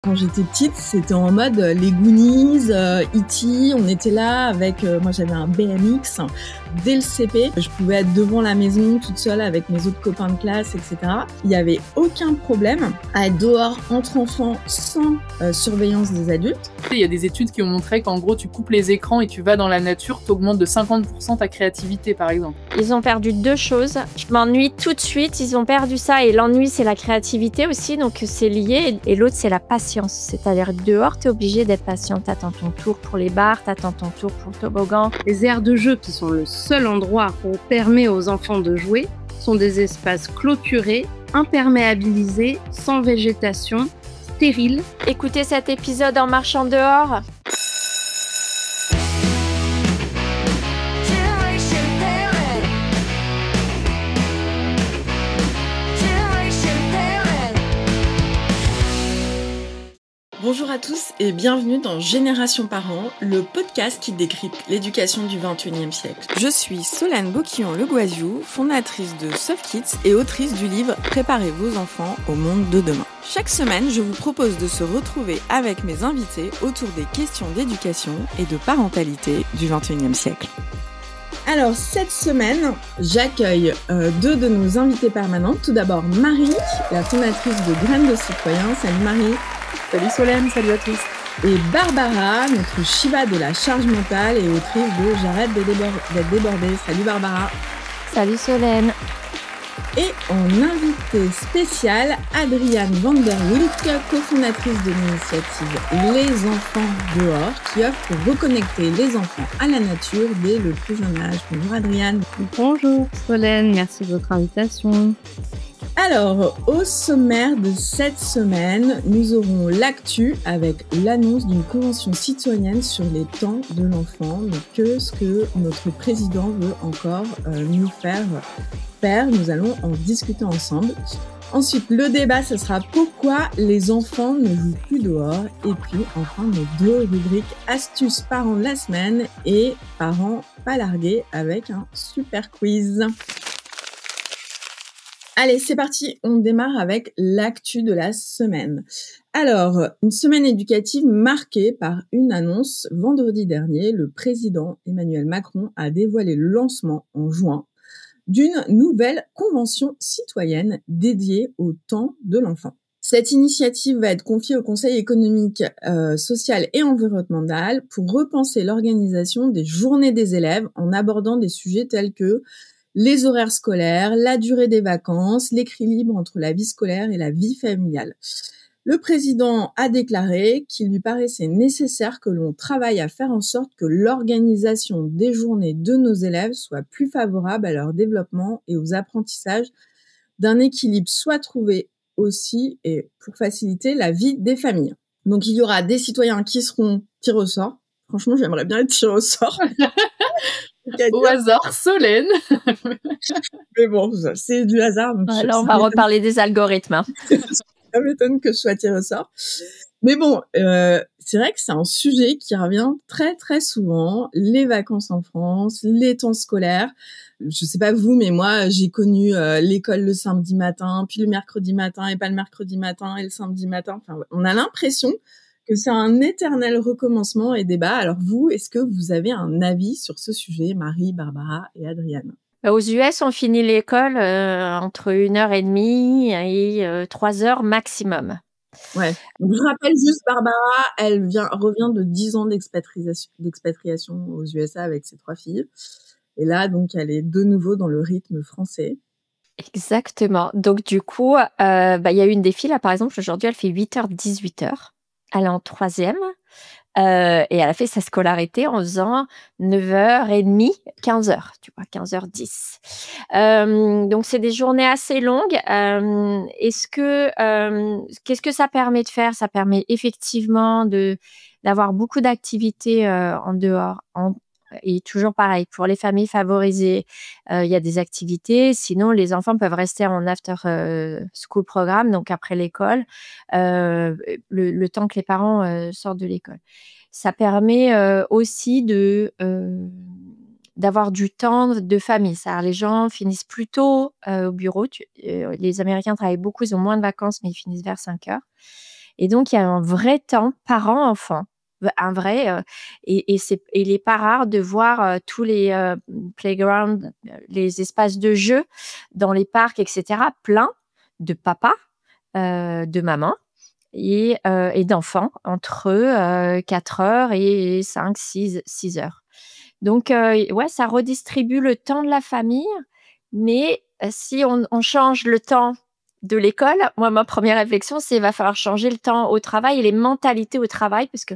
Quand j'étais petite, c'était en mode les Goonies, E.T., on était là avec, moi j'avais un BMX, dès le CP, je pouvais être devant la maison toute seule avec mes autres copains de classe, etc. Il n'y avait aucun problème à être dehors entre enfants sans surveillance des adultes. Il y a des études qui ont montré qu'en gros tu coupes les écrans et tu vas dans la nature, t'augmentes de 50% ta créativité par exemple. Ils ont perdu deux choses. Je m'ennuie tout de suite, ils ont perdu ça et l'ennui c'est la créativité aussi, donc c'est lié. Et l'autre c'est la patience, c'est-à-dire dehors t'es obligé d'être patient, t'attends ton tour pour les bars, t'attends ton tour pour le toboggan. Les aires de jeu qui sont le seul endroit où on permet aux enfants de jouer sont des espaces clôturés, imperméabilisés, sans végétation, stériles. Écoutez cet épisode en marchant dehors. Bonjour à tous et bienvenue dans Génération Parents, le podcast qui décrypte l'éducation du XXIe siècle. Je suis Solène Boquillon-Le Guaziou, fondatrice de Soft Kids et autrice du livre Préparez vos enfants au monde de demain. Chaque semaine, je vous propose de se retrouver avec mes invités autour des questions d'éducation et de parentalité du XXIe siècle. Alors, cette semaine, j'accueille deux de nos invités permanents. Tout d'abord, Marie, la fondatrice de Graines de Citoyens. Salut Marie. Salut Solène, salut à tous. Et Barbara, notre Shiva de la charge mentale et autrice de J'arrête d'être débordée. Salut Barbara. Salut Solène. Et en invité spécial, Adriane Van der Wilk, cofondatrice de l'initiative Les Enfants Dehors, qui offre pour reconnecter les enfants à la nature dès le plus jeune âge. Bonjour Adriane. Bonjour Solène, merci de votre invitation. Alors, au sommaire de cette semaine, nous aurons l'actu avec l'annonce d'une convention citoyenne sur les temps de l'enfant. Mais qu'est-ce que notre président veut encore nous faire faire? Nous allons en discuter ensemble. Ensuite, le débat, ce sera pourquoi les enfants ne jouent plus dehors. Et puis, enfin, nos deux rubriques astuces parents de la semaine et parents pas largués avec un super quiz. Allez, c'est parti, on démarre avec l'actu de la semaine. Alors, une semaine éducative marquée par une annonce. Vendredi dernier, le président Emmanuel Macron a dévoilé le lancement en juin d'une nouvelle convention citoyenne dédiée au temps de l'enfant. Cette initiative va être confiée au Conseil économique, social et environnemental pour repenser l'organisation des journées des élèves en abordant des sujets tels que les horaires scolaires, la durée des vacances, l'équilibre entre la vie scolaire et la vie familiale. Le président a déclaré qu'il lui paraissait nécessaire que l'on travaille à faire en sorte que l'organisation des journées de nos élèves soit plus favorable à leur développement et aux apprentissages, d'un équilibre soit trouvé aussi et pour faciliter la vie des familles. Donc il y aura des citoyens qui seront tirés au sort. Franchement, j'aimerais bien être tiré au sort. Au hasard, Solène. Mais bon, c'est du hasard. Donc Alors, on va reparler des algorithmes. Ça m'étonne que je sois tirée au sort. Mais bon, c'est vrai que c'est un sujet qui revient très très souvent. Les vacances en France, les temps scolaires. Je sais pas vous, mais moi, j'ai connu l'école le samedi matin, puis le mercredi matin, et pas le mercredi matin, et le samedi matin. Enfin, on a l'impression que c'est un éternel recommencement et débat. Alors vous, est-ce que vous avez un avis sur ce sujet, Marie, Barbara et Adriane? Aux US, on finit l'école entre 1h30 et 3h maximum. Ouais. Donc, je rappelle juste, Barbara, elle revient de 10 ans d'expatriation aux USA avec ses 3 filles. Et là, donc, elle est de nouveau dans le rythme français. Exactement. Donc, du coup, y a une des filles, là, par exemple, aujourd'hui, elle fait 8h-18h. Elle est en 3e. Et elle a fait sa scolarité en faisant 9h30, 15h, tu vois, 15h10. Donc, c'est des journées assez longues. Qu'est-ce que ça permet de faire? Ça permet effectivement d'avoir beaucoup d'activités en dehors. Et toujours pareil, pour les familles favorisées, il y a des activités. Sinon, les enfants peuvent rester en after school programme, donc après l'école, le temps que les parents sortent de l'école. Ça permet aussi d'avoir du temps de famille. C'est-à-dire, les gens finissent plus tôt au bureau. Les Américains travaillent beaucoup, ils ont moins de vacances, mais ils finissent vers 5 heures. Et donc, il y a un vrai temps parent-enfant, un vrai, et il est pas rare de voir tous les playgrounds, les espaces de jeu dans les parcs, etc., pleins de papas, de mamans et d'enfants entre 4 heures et 5, 6 heures. Donc, ouais, ça redistribue le temps de la famille, mais si on change le temps de l'école, moi, ma première réflexion, c'est il va falloir changer le temps au travail et les mentalités au travail, parce que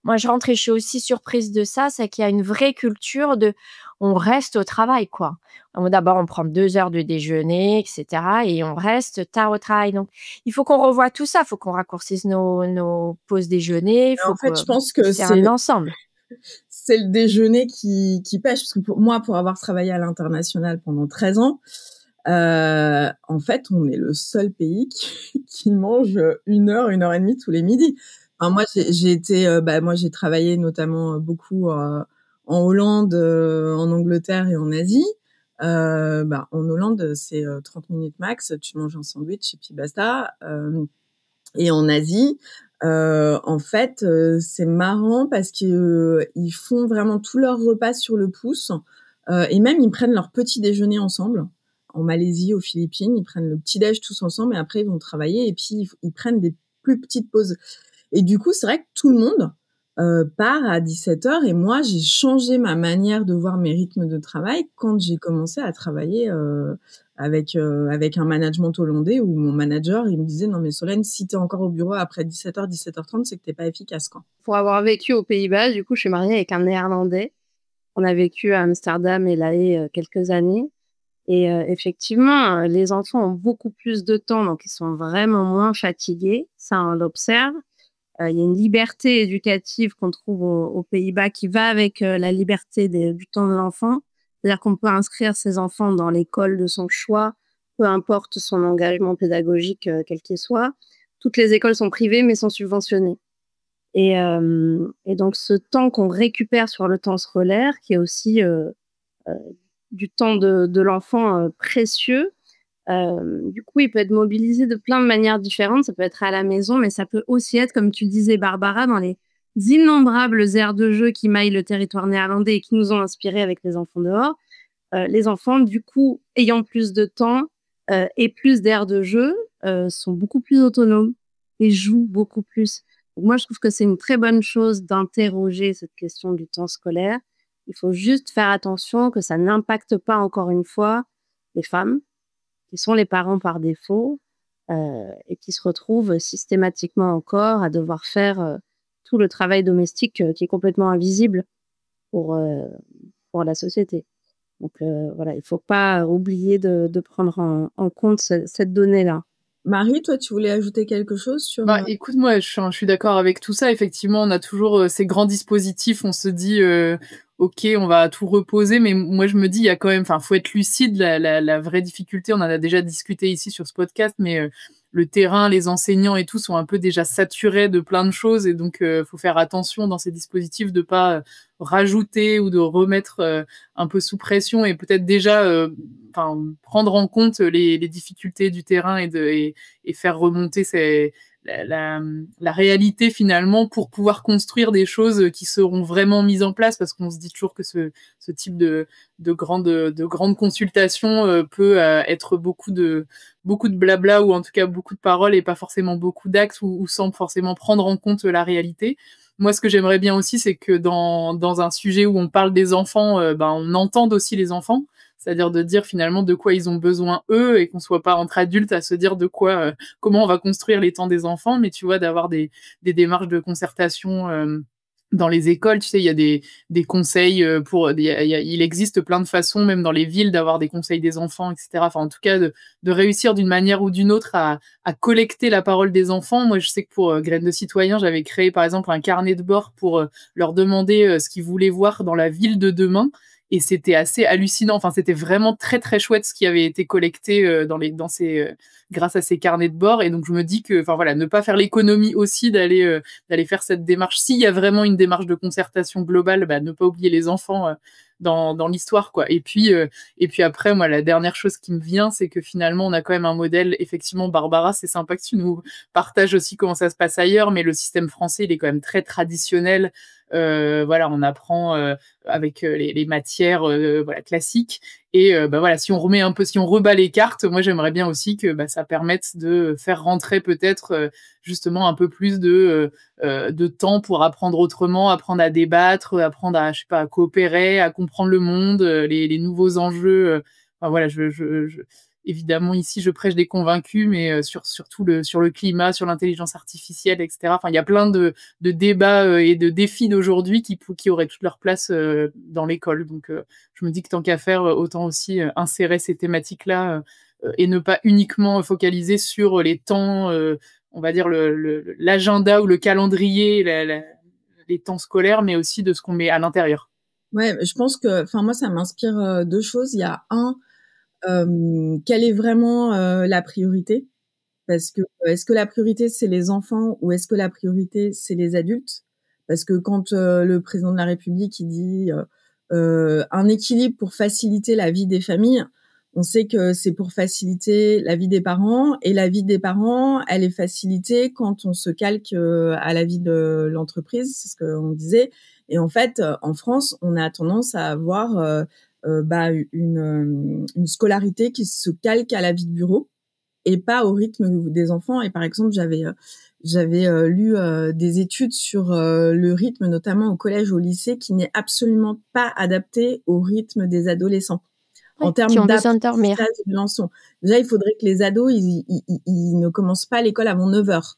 moi, je rentre et je suis aussi surprise de ça, c'est qu'il y a une vraie culture de on reste au travail, quoi. D'abord, on prend 2 heures de déjeuner, etc., et on reste tard au travail. Donc, il faut qu'on revoie tout ça, il faut qu'on raccourcisse nos pauses déjeuner, il faut En fait, que je pense que c'est un ensemble. c'est le déjeuner qui pêche. Parce que pour avoir travaillé à l'international pendant 13 ans, en fait, on est le seul pays qui mange 1 heure et demie tous les midis. Enfin, moi, j'ai travaillé notamment beaucoup en Hollande, en Angleterre et en Asie. En Hollande, c'est 30 minutes max. Tu manges un sandwich et puis basta. Et en Asie, en fait, c'est marrant parce que ils font vraiment tous leurs repas sur le pouce, et même ils prennent leur petit déjeuner ensemble. En Malaisie, aux Philippines, ils prennent le petit déj tous ensemble et après ils vont travailler et puis ils prennent des plus petites pauses. Et du coup, c'est vrai que tout le monde part à 17 heures et moi, j'ai changé ma manière de voir mes rythmes de travail quand j'ai commencé à travailler avec un management hollandais où mon manager, il me disait « Non mais Solène, si t'es encore au bureau après 17h, 17h30, c'est que t'es pas efficace, quoi. » Pour avoir vécu aux Pays-Bas, du coup, je suis mariée avec un Néerlandais. On a vécu à Amsterdam et La Haye quelques années. Et effectivement, les enfants ont beaucoup plus de temps, donc ils sont vraiment moins fatigués. Ça, on l'observe. Il y a une liberté éducative qu'on trouve aux Pays-Bas qui va avec la liberté du temps de l'enfant. C'est-à-dire qu'on peut inscrire ses enfants dans l'école de son choix, peu importe son engagement pédagogique, quel qu'il soit. Toutes les écoles sont privées, mais sont subventionnées. Et donc, ce temps qu'on récupère sur le temps scolaire, qui est aussi du temps de l'enfant précieux, du coup, il peut être mobilisé de plein de manières différentes. Ça peut être à la maison, mais ça peut aussi être, comme tu disais, Barbara, dans les innombrables aires de jeu qui maillent le territoire néerlandais et qui nous ont inspirés avec les enfants dehors. Les enfants, du coup, ayant plus de temps et plus d'aires de jeu, sont beaucoup plus autonomes et jouent beaucoup plus. Donc, moi, je trouve que c'est une très bonne chose d'interroger cette question du temps scolaire. Il faut juste faire attention que ça n'impacte pas, encore une fois, les femmes, qui sont les parents par défaut, et qui se retrouvent systématiquement encore à devoir faire tout le travail domestique qui est complètement invisible pour la société. Donc voilà, il ne faut pas oublier de prendre en compte cette donnée-là. Marie, toi, tu voulais ajouter quelque chose sur... Écoute, moi, je suis d'accord avec tout ça. Effectivement, on a toujours ces grands dispositifs. On se dit, ok, on va tout reposer, mais moi, je me dis, il y a quand même, faut être lucide. La vraie difficulté, on en a déjà discuté ici sur ce podcast, mais le terrain, les enseignants et tout sont un peu déjà saturés de plein de choses, et donc faut faire attention dans ces dispositifs de pas rajouter ou de remettre un peu sous pression, et peut-être déjà prendre en compte les difficultés du terrain et faire remonter la réalité finalement pour pouvoir construire des choses qui seront vraiment mises en place, parce qu'on se dit toujours que ce type de grande consultation peut être beaucoup de blabla, ou en tout cas beaucoup de paroles et pas forcément beaucoup d'actes, ou sans forcément prendre en compte la réalité. Moi, ce que j'aimerais bien aussi, c'est que dans un sujet où on parle des enfants, on entende aussi les enfants, c'est-à-dire de dire finalement de quoi ils ont besoin eux, et qu'on soit pas entre adultes à se dire comment on va construire les temps des enfants, mais tu vois, d'avoir des démarches de concertation dans les écoles. Tu sais, il y a des conseils il existe plein de façons, même dans les villes, d'avoir des conseils des enfants, etc. En tout cas, de réussir d'une manière ou d'une autre à collecter la parole des enfants. Moi, je sais que pour Graines de Citoyens, j'avais créé par exemple un carnet de bord pour leur demander ce qu'ils voulaient voir dans la ville de demain. et c'était assez hallucinant. Enfin, c'était vraiment très très chouette ce qui avait été collecté grâce à ces carnets de bord. Et donc je me dis que, enfin voilà, ne pas faire l'économie aussi d'aller faire cette démarche. S'il y a vraiment une démarche de concertation globale, bah, ne pas oublier les enfants dans l'histoire, quoi. Et puis après, moi, la dernière chose qui me vient, c'est que finalement, on a quand même un modèle. Effectivement, Barbara, c'est sympa que tu nous partages aussi comment ça se passe ailleurs, mais le système français, il est quand même très traditionnel. Voilà, on apprend avec les matières voilà classiques. Et bah voilà, si on rebat les cartes, moi j'aimerais bien aussi que bah, ça permette de faire rentrer peut-être justement un peu plus de temps pour apprendre autrement, apprendre à débattre, apprendre à, je sais pas, à coopérer, à comprendre le monde, les nouveaux enjeux. Enfin voilà, évidemment ici je prêche des convaincus, mais sur le climat, sur l'intelligence artificielle, etc. Enfin il y a plein de débats et de défis d'aujourd'hui qui auraient toute leur place dans l'école. Donc je me dis que tant qu'à faire, autant aussi insérer ces thématiques-là et ne pas uniquement focaliser sur les temps, on va dire l'agenda ou le calendrier, les temps scolaires, mais aussi de ce qu'on met à l'intérieur. Ouais, je pense que, enfin moi ça m'inspire deux choses. Il y a quelle est vraiment la priorité? Parce que est-ce que la priorité c'est les enfants ou est-ce que la priorité c'est les adultes? Parce que quand le président de la République il dit un équilibre pour faciliter la vie des familles, on sait que c'est pour faciliter la vie des parents, et la vie des parents, elle est facilitée quand on se calque à la vie de l'entreprise, c'est ce qu'on disait. Et en fait, en France, on a tendance à avoir une scolarité qui se calque à la vie de bureau et pas au rythme des enfants. Et par exemple, j'avais lu des études sur le rythme, notamment au collège, au lycée, qui n'est absolument pas adapté au rythme des adolescents. Oui, en termes d'apprentissage de leçons. Déjà, il faudrait que les ados, ils ne commencent pas l'école avant 9h.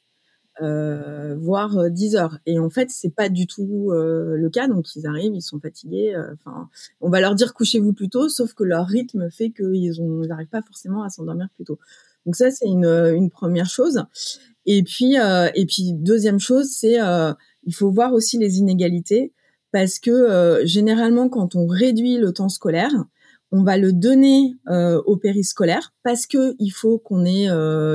Voire 10 heures. Et en fait, c'est pas du tout le cas. Donc, ils arrivent, ils sont fatigués. Enfin, on va leur dire couchez-vous plus tôt, sauf que leur rythme fait qu'ils n'arrivent pas forcément à s'endormir plus tôt. Donc ça, c'est une première chose. Et puis deuxième chose, c'est il faut voir aussi les inégalités, parce que généralement, quand on réduit le temps scolaire, on va le donner au périscolaire, parce que il faut qu'on ait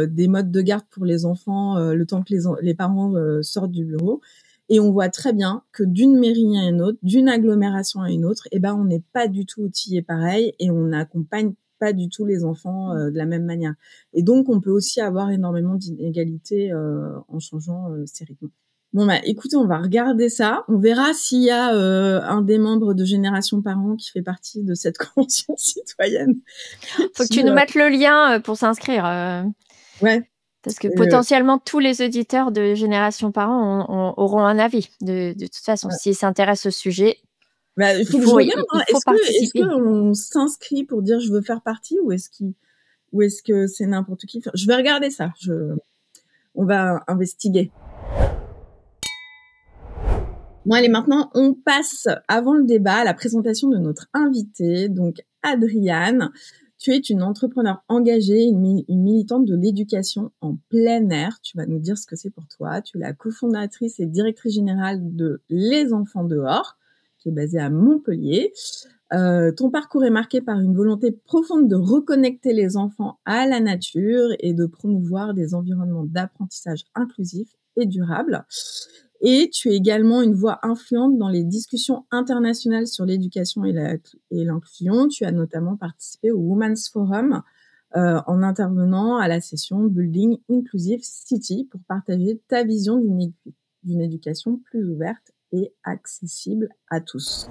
des modes de garde pour les enfants le temps que les parents sortent du bureau. Et on voit très bien que d'une mairie à une autre, d'une agglomération à une autre, on n'est pas du tout outillé pareil, et on n'accompagne pas du tout les enfants de la même manière. Et donc, on peut aussi avoir énormément d'inégalités en changeant ces rythmes. Bon, écoutez, on va regarder ça. On verra s'il y a un des membres de Génération Parents qui fait partie de cette convention citoyenne. Faut que tu nous mettes le lien pour s'inscrire. Ouais. Parce que potentiellement, tous les auditeurs de Génération Parents auront un avis. De toute façon, s'ils s'intéressent au sujet, il faut que je regarde. Est-ce qu'on s'inscrit pour dire je veux faire partie, ou est-ce que c'est n'importe qui? Enfin, je vais regarder ça. On va investiguer. Bon, allez, maintenant, on passe, avant le débat, à la présentation de notre invitée. Donc, Adriane, tu es une entrepreneure engagée, une militante de l'éducation en plein air. Tu vas nous dire ce que c'est pour toi. Tu es la cofondatrice et directrice générale de Les Enfants Dehors, qui est basée à Montpellier. Ton parcours est marqué par une volonté profonde de reconnecter les enfants à la nature et de promouvoir des environnements d'apprentissage inclusifs et durables. Et tu es également une voix influente dans les discussions internationales sur l'éducation et l'inclusion. Tu as notamment participé au Women's Forum en intervenant à la session Building Inclusive City pour partager ta vision d'une éducation plus ouverte et accessible à tous.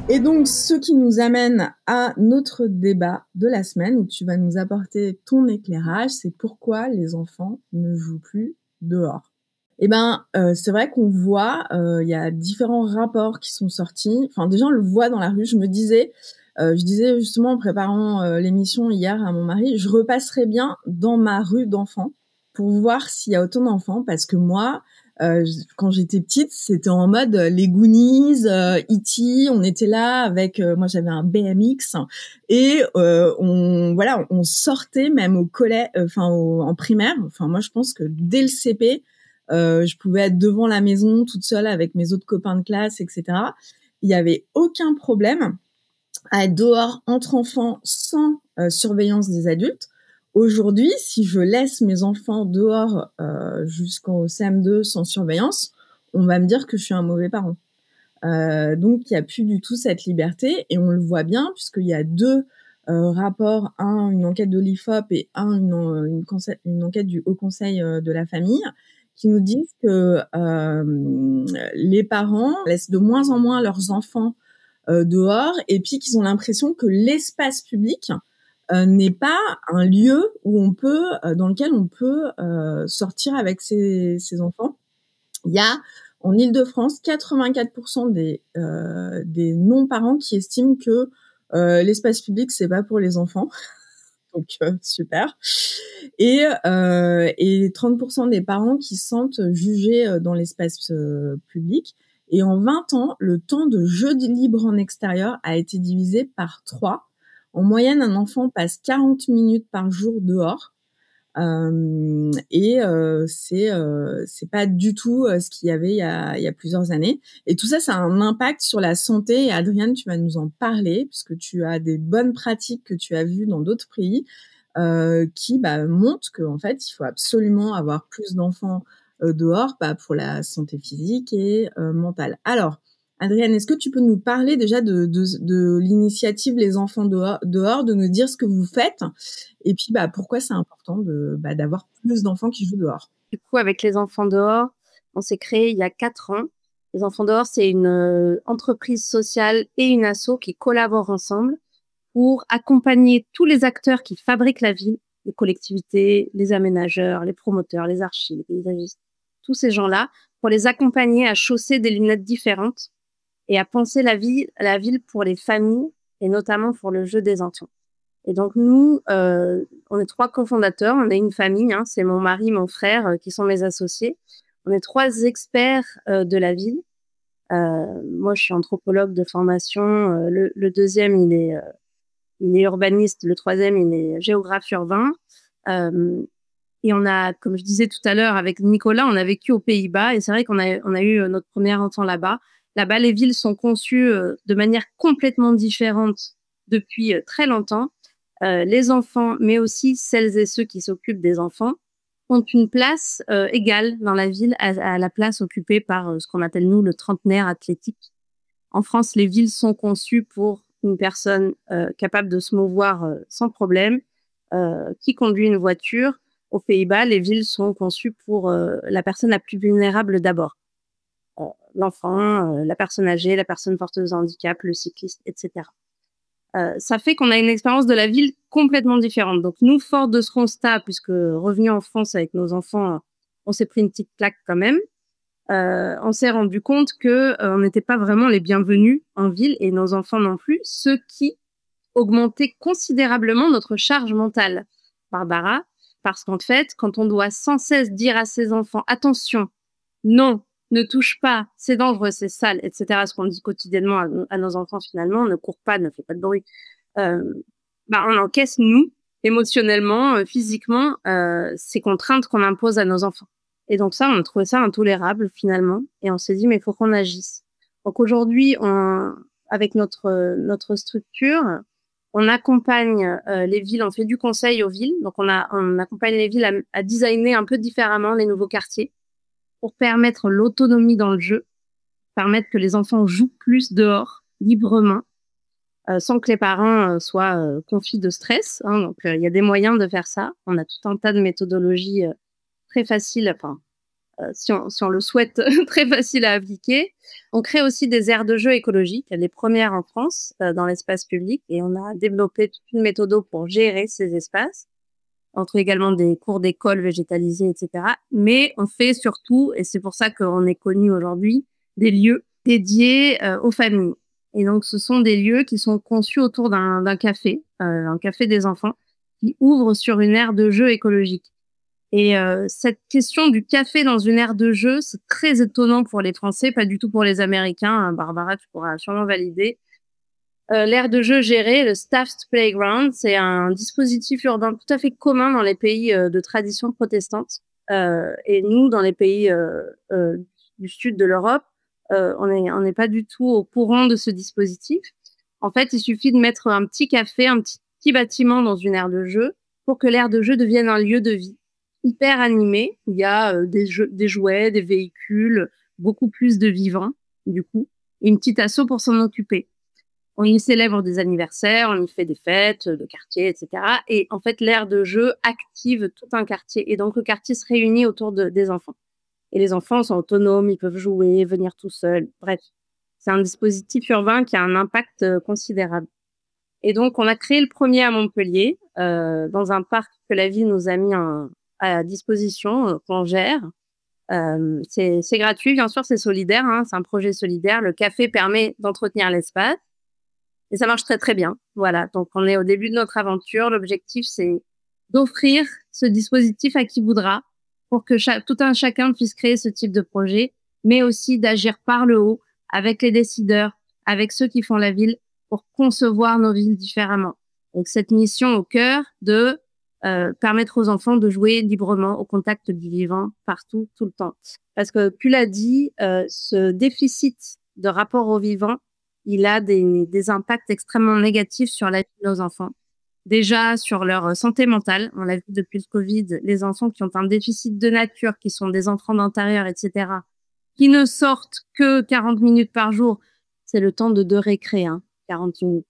Et donc, ce qui nous amène à notre débat de la semaine, où tu vas nous apporter ton éclairage, c'est pourquoi les enfants ne jouent plus dehors. C'est vrai qu'on voit, il y a différents rapports qui sont sortis. Enfin, déjà, on le voit dans la rue. Je disais justement en préparant l'émission hier à mon mari, je repasserai bien dans ma rue d'enfants pour voir s'il y a autant d'enfants, parce que moi, quand j'étais petite, c'était en mode les Goonies, E.T., on était là avec, moi j'avais un BMX, et on sortait même au collège, en primaire. Enfin, moi je pense que dès le CP, je pouvais être devant la maison toute seule avec mes autres copains de classe, etc. il n'y avait aucun problème à être dehors entre enfants sans surveillance des adultes. Aujourd'hui, si je laisse mes enfants dehors jusqu'au CM2 sans surveillance, on va me dire que je suis un mauvais parent. Donc, il n'y a plus du tout cette liberté et on le voit bien puisqu'il y a deux rapports, une enquête de l'IFOP et une enquête du Haut Conseil de la famille qui nous disent que les parents laissent de moins en moins leurs enfants dehors et puis qu'ils ont l'impression que l'espace public n'est pas un lieu où on peut, dans lequel on peut sortir avec ses enfants. Il y a en Île-de-France 84% des non-parents qui estiment que l'espace public c'est pas pour les enfants. Donc super. Et 30% des parents qui se sentent jugés dans l'espace public. Et en 20 ans, le temps de jeu libre en extérieur a été divisé par 3. En moyenne, un enfant passe 40 minutes par jour dehors. C'est pas du tout ce qu'il y avait il y a plusieurs années. Et tout ça, ça a un impact sur la santé. Et Adrienne, tu vas nous en parler puisque tu as des bonnes pratiques que tu as vues dans d'autres pays qui montrent qu'en fait, il faut absolument avoir plus d'enfants dehors, pour la santé physique et mentale. Alors, Adrienne, est-ce que tu peux nous parler déjà de l'initiative Les Enfants dehors, de nous dire ce que vous faites et puis pourquoi c'est important d'avoir plus d'enfants qui jouent dehors? Du coup, avec Les Enfants dehors, on s'est créé il y a 4 ans. Les Enfants dehors, c'est une entreprise sociale et une asso qui collaborent ensemble pour accompagner tous les acteurs qui fabriquent la ville, les collectivités, les aménageurs, les promoteurs, les archives, les paysagistes, tous ces gens-là, pour les accompagner à chausser des lunettes différentes et à penser la ville pour les familles et notamment pour le jeu des enfants. Et donc nous, on est 3 cofondateurs, on est une famille, c'est mon mari, mon frère qui sont mes associés. On est 3 experts de la ville. Moi, je suis anthropologue de formation. Le deuxième, il est urbaniste. Le troisième, il est géographe urbain. Et on a, comme je disais tout à l'heure avec Nicolas, on a vécu aux Pays-Bas et c'est vrai qu'on a eu notre premier enfant là-bas. Là-bas, les villes sont conçues de manière complètement différente depuis très longtemps. Les enfants, mais aussi celles et ceux qui s'occupent des enfants, ont une place égale dans la ville à la place occupée par ce qu'on appelle, nous, le trentenaire athlétique. En France, les villes sont conçues pour une personne capable de se mouvoir sans problème, qui conduit une voiture. Aux Pays-Bas, les villes sont conçues pour la personne la plus vulnérable d'abord. L'enfant, la personne âgée, la personne porteuse de handicap, le cycliste, etc. Ça fait qu'on a une expérience de la ville complètement différente. Donc nous, fort de ce constat, puisque revenus en France avec nos enfants, on s'est pris une petite claque quand même. On s'est rendu compte que on n'était pas vraiment les bienvenus en ville et nos enfants non plus, ce qui augmentait considérablement notre charge mentale. Barbara, parce qu'en fait, quand on doit sans cesse dire à ses enfants « attention, non, ne touche pas, c'est dangereux, c'est sale, etc. » ce qu'on dit quotidiennement à nos enfants finalement, ne cours pas, ne fais pas de bruit. On encaisse, nous, émotionnellement, physiquement, ces contraintes qu'on impose à nos enfants. Et donc ça, on a trouvé ça intolérable finalement. Et on s'est dit, mais il faut qu'on agisse. Donc aujourd'hui, avec notre structure, on accompagne les villes, on fait du conseil aux villes. Donc on accompagne les villes à designer un peu différemment les nouveaux quartiers pour permettre l'autonomie dans le jeu, permettre que les enfants jouent plus dehors, librement, sans que les parents soient confis de stress. Donc il y a des moyens de faire ça. On a tout un tas de méthodologies très faciles, si on le souhaite, très facile à appliquer. On crée aussi des aires de jeu écologiques, les premières en France dans l'espace public, et on a développé toute une méthode pour gérer ces espaces. On trouve également des cours d'école végétalisés, etc. Mais on fait surtout, et c'est pour ça qu'on est connu aujourd'hui, des lieux dédiés aux familles. Et donc, ce sont des lieux qui sont conçus autour d'un café, un café des enfants, qui ouvre sur une aire de jeu écologique. Et cette question du café dans une aire de jeu, c'est très étonnant pour les Français, pas du tout pour les Américains. Barbara, tu pourras sûrement valider. L'aire de jeu gérée, le Staffed Playground, c'est un dispositif urbain tout à fait commun dans les pays de tradition protestante. Et nous, dans les pays du sud de l'Europe, on n'est pas du tout au courant de ce dispositif. En fait, il suffit de mettre un petit café, un petit bâtiment dans une aire de jeu pour que l'aire de jeu devienne un lieu de vie hyper animé. Il y a des jouets, des véhicules, beaucoup plus de vivants, du coup, une petite asso pour s'en occuper. On y célèbre des anniversaires, on y fait des fêtes de quartier, etc. Et en fait, l'aire de jeu active tout un quartier. Et donc, le quartier se réunit autour des enfants. Et les enfants sont autonomes, ils peuvent jouer, venir tout seuls. Bref, c'est un dispositif urbain qui a un impact considérable. Et donc, on a créé le premier à Montpellier, dans un parc que la ville nous a mis à disposition, qu'on gère. C'est gratuit, bien sûr, c'est solidaire, hein, c'est un projet solidaire. Le café permet d'entretenir l'espace. Et ça marche très, très bien. Voilà. Donc, on est au début de notre aventure. L'objectif, c'est d'offrir ce dispositif à qui voudra pour que tout un chacun puisse créer ce type de projet, mais aussi d'agir par le haut avec les décideurs, avec ceux qui font la ville pour concevoir nos villes différemment. Donc, cette mission au cœur de permettre aux enfants de jouer librement au contact du vivant partout, tout le temps. Parce que, tu l'as dit, ce déficit de rapport au vivant, il a des impacts extrêmement négatifs sur la vie de nos enfants. Déjà, sur leur santé mentale. On l'a vu depuis le Covid, les enfants qui ont un déficit de nature, qui sont des enfants d'intérieur, etc., qui ne sortent que 40 minutes par jour. C'est le temps de 2 récrés, 40 minutes.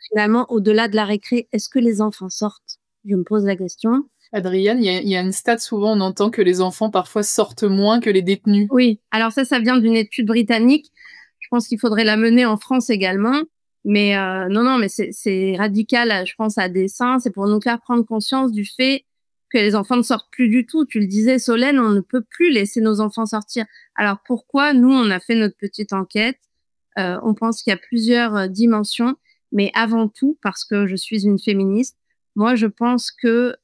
Finalement, au-delà de la récré, est-ce que les enfants sortent? Je me pose la question. Adrienne, il y a une stat, souvent on entend que les enfants parfois sortent moins que les détenus. Oui, alors ça vient d'une étude britannique. Je pense qu'il faudrait la mener en France également. Mais non, mais c'est radical, je pense, à dessein. C'est pour nous faire prendre conscience du fait que les enfants ne sortent plus du tout. Tu le disais, Solène, on ne peut plus laisser nos enfants sortir. Alors pourquoi? Nous, on a fait notre petite enquête. On pense qu'il y a plusieurs dimensions. Mais avant tout, parce que je suis une féministe, moi, je pense que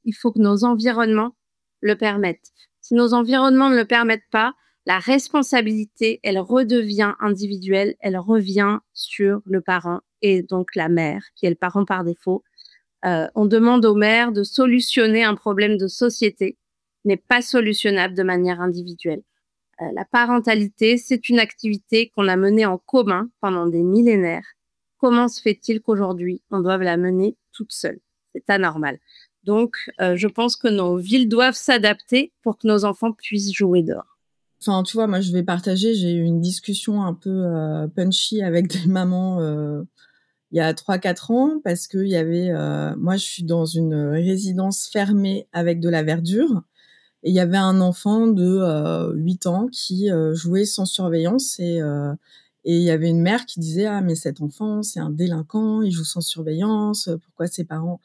il faut que nos environnements le permettent. Si nos environnements ne le permettent pas, la responsabilité, elle redevient individuelle, elle revient sur le parent et donc la mère, qui est le parent par défaut. On demande aux mères de solutionner un problème de société, n'est pas solutionnable de manière individuelle. La parentalité, c'est une activité qu'on a menée en commun pendant des millénaires. Comment se fait-il qu'aujourd'hui, on doive la mener toute seule? C'est anormal. Donc, je pense que nos villes doivent s'adapter pour que nos enfants puissent jouer dehors. Enfin, tu vois, moi, je vais partager, j'ai eu une discussion un peu punchy avec des mamans il y a 3-4 ans parce que il y avait, moi, je suis dans une résidence fermée avec de la verdure et il y avait un enfant de 8 ans qui jouait sans surveillance et il y avait une mère qui disait « Ah, mais cet enfant, c'est un délinquant, il joue sans surveillance, pourquoi ses parents… »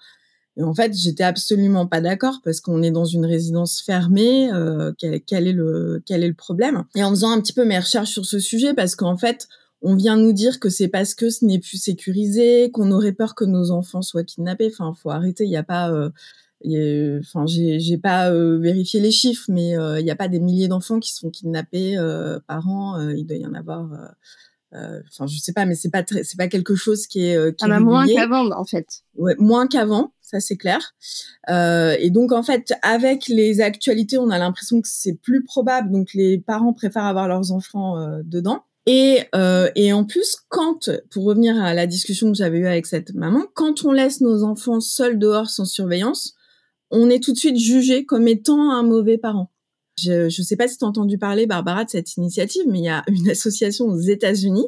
Et en fait, j'étais absolument pas d'accord parce qu'on est dans une résidence fermée. Quel est le problème? Et en faisant un petit peu mes recherches sur ce sujet, parce qu'en fait, on vient nous dire que c'est parce que ce n'est plus sécurisé, qu'on aurait peur que nos enfants soient kidnappés. Enfin, faut arrêter. Il y a pas. Enfin, j'ai pas vérifié les chiffres, mais il y a pas des milliers d'enfants qui sont kidnappés par an. Il doit y en avoir. Enfin, je sais pas, mais c'est pas quelque chose qui est régulier. Moins qu'avant, en fait. Ouais, moins qu'avant, ça c'est clair. Et donc en fait, avec les actualités, on a l'impression que c'est plus probable. Donc les parents préfèrent avoir leurs enfants dedans. Et en plus, pour revenir à la discussion que j'avais eue avec cette maman, quand on laisse nos enfants seuls dehors sans surveillance, on est tout de suite jugé comme étant un mauvais parent. Je sais pas si tu as entendu parler, Barbara, de cette initiative, mais il y a une association aux États-Unis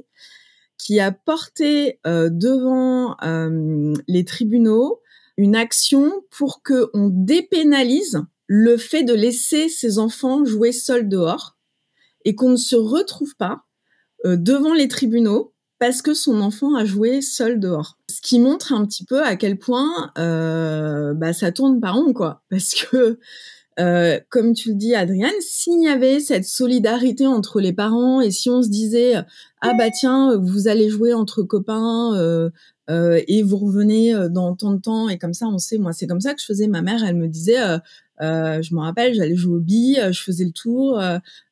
qui a porté devant les tribunaux une action pour que on dépénalise le fait de laisser ses enfants jouer seuls dehors et qu'on ne se retrouve pas devant les tribunaux parce que son enfant a joué seul dehors. Ce qui montre un petit peu à quel point ça tourne par rond, quoi. Parce que comme tu le dis, Adrienne, s'il y avait cette solidarité entre les parents et si on se disait ah bah tiens, vous allez jouer entre copains et vous revenez dans tant de temps et comme ça on sait, moi c'est comme ça que je faisais. Ma mère, elle me disait je me rappelle, j'allais jouer aux billes, je faisais le tour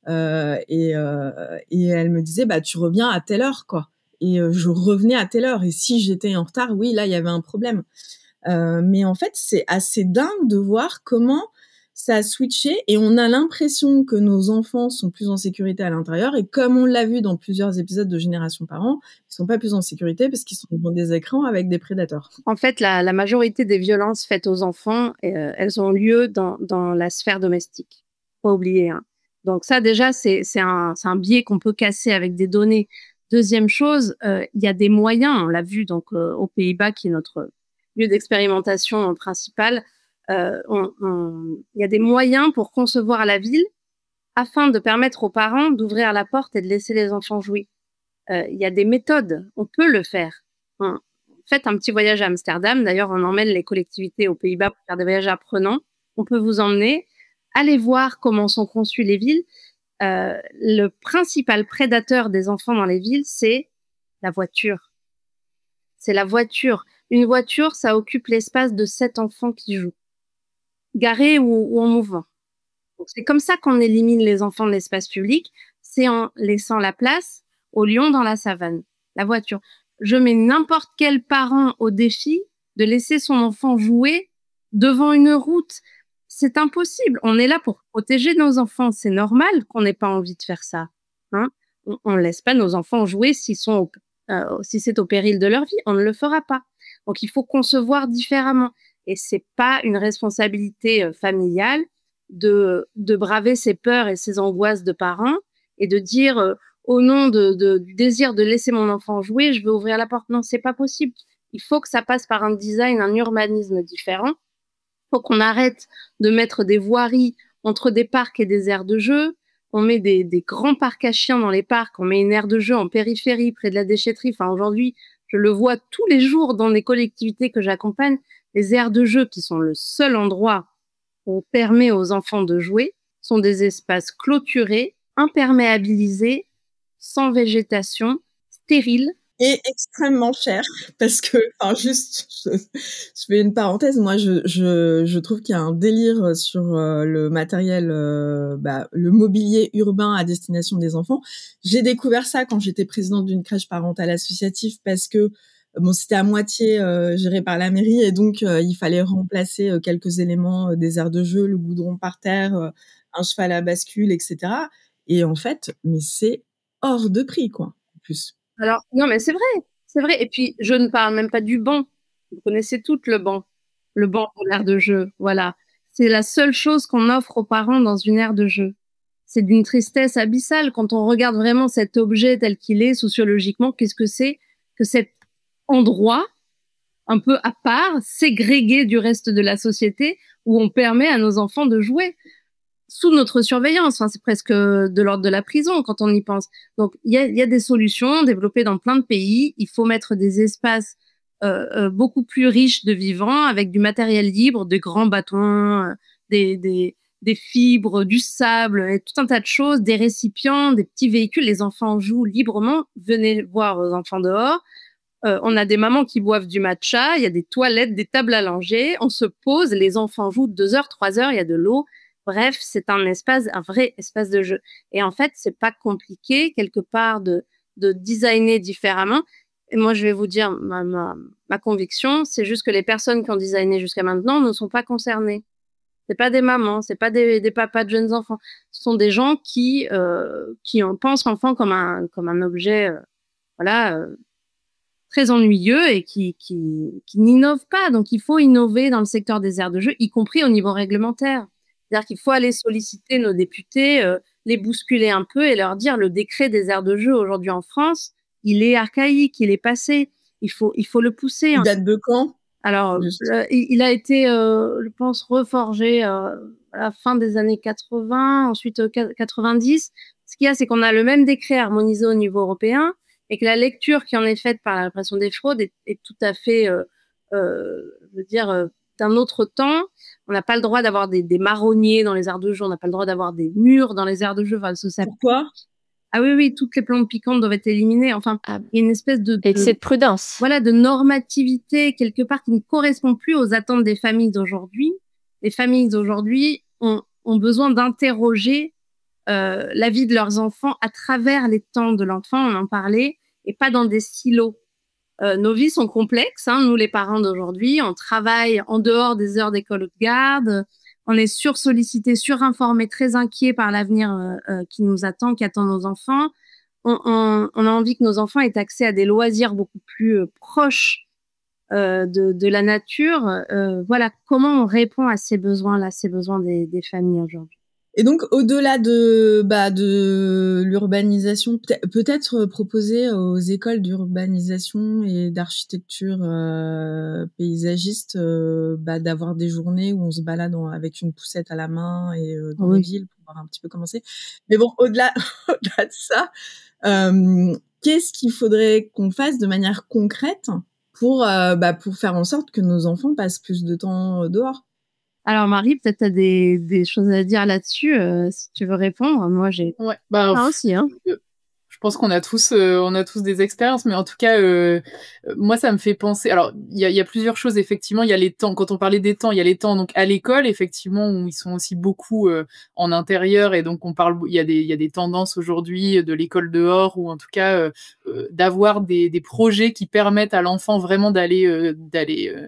et elle me disait bah tu reviens à telle heure, quoi. Et je revenais à telle heure et si j'étais en retard, oui, là il y avait un problème. Mais en fait, c'est assez dingue de voir comment ça a switché et on a l'impression que nos enfants sont plus en sécurité à l'intérieur. Et comme on l'a vu dans plusieurs épisodes de Génération Parents, ils sont pas plus en sécurité parce qu'ils sont devant des écrans avec des prédateurs. En fait, la majorité des violences faites aux enfants, elles ont lieu dans la sphère domestique. Faut pas oublier, hein. Donc ça, déjà, c'est un biais qu'on peut casser avec des données. Deuxième chose, il y a des moyens, on l'a vu donc aux Pays-Bas, qui est notre lieu d'expérimentation principal. Il y a des moyens pour concevoir la ville afin de permettre aux parents d'ouvrir la porte et de laisser les enfants jouer. Il y a des méthodes, on peut le faire. Faites un petit voyage à Amsterdam. D'ailleurs, on emmène les collectivités aux Pays-Bas pour faire des voyages apprenants. On peut vous emmener. Allez voir comment sont conçues les villes. Le principal prédateur des enfants dans les villes, c'est la voiture. C'est la voiture. Une voiture, ça occupe l'espace de 7 enfants qui jouent, garés ou en mouvement. Donc, c'est comme ça qu'on élimine les enfants de l'espace public. C'est en laissant la place aux lions dans la savane. La voiture. Je mets n'importe quel parent au défi de laisser son enfant jouer devant une route. C'est impossible. On est là pour protéger nos enfants. C'est normal qu'on n'ait pas envie de faire ça, hein. On ne laisse pas nos enfants jouer si c'est au péril de leur vie. On ne le fera pas. Donc, il faut concevoir différemment. Et c'est pas une responsabilité familiale de braver ses peurs et ses angoisses de parents et de dire au nom du désir de laisser mon enfant jouer, je vais ouvrir la porte. Non, c'est pas possible. Il faut que ça passe par un design, un urbanisme différent. Il faut qu'on arrête de mettre des voiries entre des parcs et des aires de jeu. On met des grands parcs à chiens dans les parcs, on met une aire de jeu en périphérie, près de la déchetterie. Enfin, aujourd'hui, je le vois tous les jours dans les collectivités que j'accompagne. Les aires de jeu, qui sont le seul endroit où on permet aux enfants de jouer, sont des espaces clôturés, imperméabilisés, sans végétation, stériles. Et extrêmement cher, parce que, enfin, juste, je fais une parenthèse. Moi, je trouve qu'il y a un délire sur le matériel, le mobilier urbain à destination des enfants. J'ai découvert ça quand j'étais présidente d'une crèche parentale associative, parce que bon, c'était à moitié géré par la mairie, et donc il fallait remplacer quelques éléments des aires de jeu, le goudron par terre, un cheval à bascule, etc. Et en fait, mais c'est hors de prix, quoi, en plus. Alors, non, mais c'est vrai. Et puis, je ne parle même pas du banc. Vous connaissez toutes le banc pour l'aire de jeu. Voilà. C'est la seule chose qu'on offre aux parents dans une aire de jeu. C'est d'une tristesse abyssale quand on regarde vraiment cet objet tel qu'il est sociologiquement. Qu'est-ce que c'est que cet endroit un peu à part, ségrégué du reste de la société, où on permet à nos enfants de jouer sous notre surveillance. Enfin, c'est presque de l'ordre de la prison quand on y pense. Donc, il y a des solutions développées dans plein de pays. Il faut mettre des espaces beaucoup plus riches de vivants, avec du matériel libre, des grands bâtons, des fibres, du sable, et tout un tas de choses, des récipients, des petits véhicules. Les enfants jouent librement. Venez voir vos enfants dehors. On a des mamans qui boivent du matcha, il y a des toilettes, des tables à langer. On se pose, les enfants jouent 2 heures, 3 heures, il y a de l'eau. Bref, c'est un vrai espace de jeu. Et en fait, c'est pas compliqué, quelque part, de designer différemment. Et moi, je vais vous dire, ma conviction, c'est juste que les personnes qui ont designé jusqu'à maintenant ne sont pas concernées. C'est pas des mamans, c'est pas des papas de jeunes enfants. Ce sont des gens qui pensent l'enfant comme un objet, très ennuyeux et qui n'innovent pas. Donc, il faut innover dans le secteur des aires de jeu, y compris au niveau réglementaire. C'est-à-dire qu'il faut aller solliciter nos députés, les bousculer un peu et leur dire le décret des aires de jeu aujourd'hui en France, il est archaïque, il est passé. Il faut le pousser. Il date de quand? Alors, il a été, je pense, reforgé à la fin des années 80, ensuite 90. Ce qu'il y a, c'est qu'on a le même décret harmonisé au niveau européen et que la lecture qui en est faite par la répression des fraudes est tout à fait, d'un autre temps. On n'a pas le droit d'avoir des marronniers dans les aires de jeu, on n'a pas le droit d'avoir des murs dans les aires de jeu. Enfin, pourquoi? Ah oui, toutes les plantes piquantes doivent être éliminées. Enfin, il y a une espèce de excès de prudence. Voilà, de normativité quelque part qui ne correspond plus aux attentes des familles d'aujourd'hui. Les familles d'aujourd'hui ont besoin d'interroger la vie de leurs enfants à travers les temps de l'enfant, on en parlait, et pas dans des silos. Nos vies sont complexes, hein, nous les parents d'aujourd'hui, on travaille en dehors des heures d'école ou de garde, on est sursollicité, surinformé, très inquiet par l'avenir qui nous attend, qui attend nos enfants. On a envie que nos enfants aient accès à des loisirs beaucoup plus proches de la nature. Voilà, comment on répond à ces besoins-là, ces besoins des familles aujourd'hui. Et donc, au-delà de l'urbanisation, peut-être proposer aux écoles d'urbanisation et d'architecture paysagiste d'avoir des journées où on se balade avec une poussette à la main et dans les villes pour voir un petit peu comment c'est. Mais bon, au-delà de ça, qu'est-ce qu'il faudrait qu'on fasse de manière concrète pour faire en sorte que nos enfants passent plus de temps dehors? Alors Marie, peut-être tu as des choses à dire là-dessus, si tu veux répondre. Moi, j'ai aussi. Hein. Je pense qu'on a tous des expériences, mais en tout cas, moi, ça me fait penser. Alors, il y a plusieurs choses, effectivement. Il y a les temps. Quand on parlait des temps, il y a les temps donc à l'école, effectivement, où ils sont aussi beaucoup en intérieur, et donc il y a des tendances aujourd'hui de l'école dehors, ou en tout cas d'avoir des projets qui permettent à l'enfant vraiment d'aller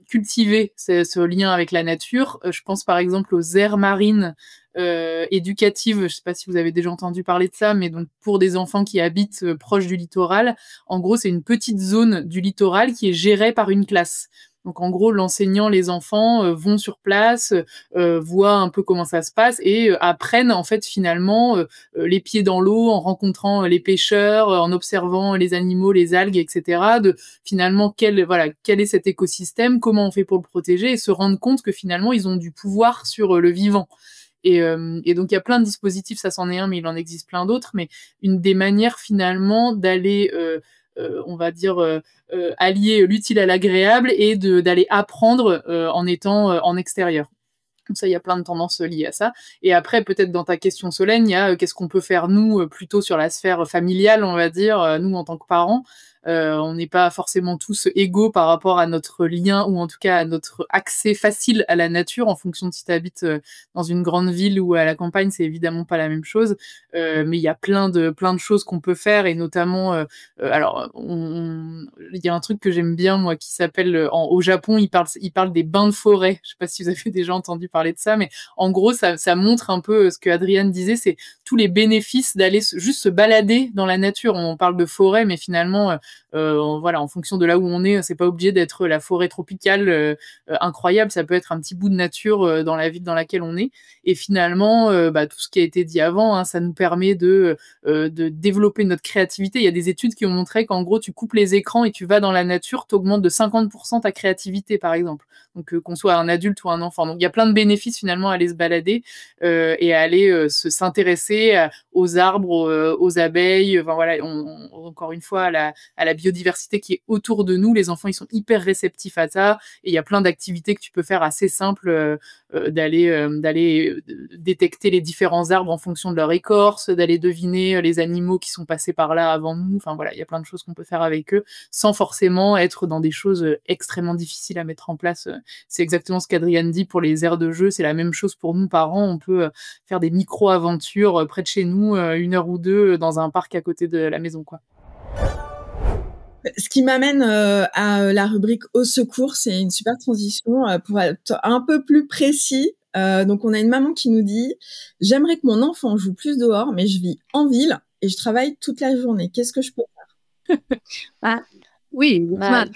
cultiver ce lien avec la nature. Je pense par exemple aux aires marines éducatives. Je sais pas si vous avez déjà entendu parler de ça, mais donc pour des enfants qui habitent proche du littoral, en gros c'est une petite zone du littoral qui est gérée par une classe. Donc en gros, l'enseignant, les enfants vont sur place, voient un peu comment ça se passe et apprennent en fait finalement les pieds dans l'eau en rencontrant les pêcheurs, en observant les animaux, les algues, etc. De finalement quel est cet écosystème, comment on fait pour le protéger et se rendre compte que finalement ils ont du pouvoir sur le vivant. Et donc il y a plein de dispositifs, ça c'en est un, mais il en existe plein d'autres. Mais une des manières finalement d'aller on va dire allier l'utile à l'agréable et d'aller apprendre en étant en extérieur. Comme ça, il y a plein de tendances liées à ça. Et après, peut-être dans ta question, Solène, il y a qu'est-ce qu'on peut faire, nous, plutôt sur la sphère familiale, on va dire, nous, en tant que parents. On n'est pas forcément tous égaux par rapport à notre lien, ou en tout cas à notre accès facile à la nature, en fonction de si tu habites dans une grande ville ou à la campagne, c'est évidemment pas la même chose. Mais il y a plein de choses qu'on peut faire, et notamment, alors, il y a un truc que j'aime bien, moi, qui s'appelle, au Japon, ils parlent des bains de forêt. Je sais pas si vous avez déjà entendu parler de ça, mais en gros, ça montre un peu ce que Adrienne disait, c'est tous les bénéfices d'aller juste se balader dans la nature. On parle de forêt, mais finalement, en fonction de là où on est, c'est pas obligé d'être la forêt tropicale incroyable, ça peut être un petit bout de nature dans la ville dans laquelle on est. Et finalement, tout ce qui a été dit avant, hein, ça nous permet de développer notre créativité. Il y a des études qui ont montré qu'en gros, tu coupes les écrans et tu vas dans la nature, t'augmentes de 50% ta créativité, par exemple. Donc qu'on soit un adulte ou un enfant. Donc il y a plein de bénéfices finalement à aller se balader et à aller s'intéresser aux arbres, aux abeilles. Enfin voilà, encore une fois à la biodiversité qui est autour de nous. Les enfants, ils sont hyper réceptifs à ça, et il y a plein d'activités que tu peux faire assez simples, d'aller détecter les différents arbres en fonction de leur écorce, d'aller deviner les animaux qui sont passés par là avant nous. Enfin voilà, il y a plein de choses qu'on peut faire avec eux sans forcément être dans des choses extrêmement difficiles à mettre en place. C'est exactement ce qu'Adrienne dit pour les aires de jeu, c'est la même chose pour nous parents. On peut faire des micro-aventures près de chez nous, 1 heure ou 2 dans un parc à côté de la maison, quoi. Ce qui m'amène à la rubrique au secours, c'est une super transition pour être un peu plus précis. Donc on a une maman qui nous dit « J'aimerais que mon enfant joue plus dehors, mais je vis en ville et je travaille toute la journée. Qu'est-ce que je peux faire ?» Oui,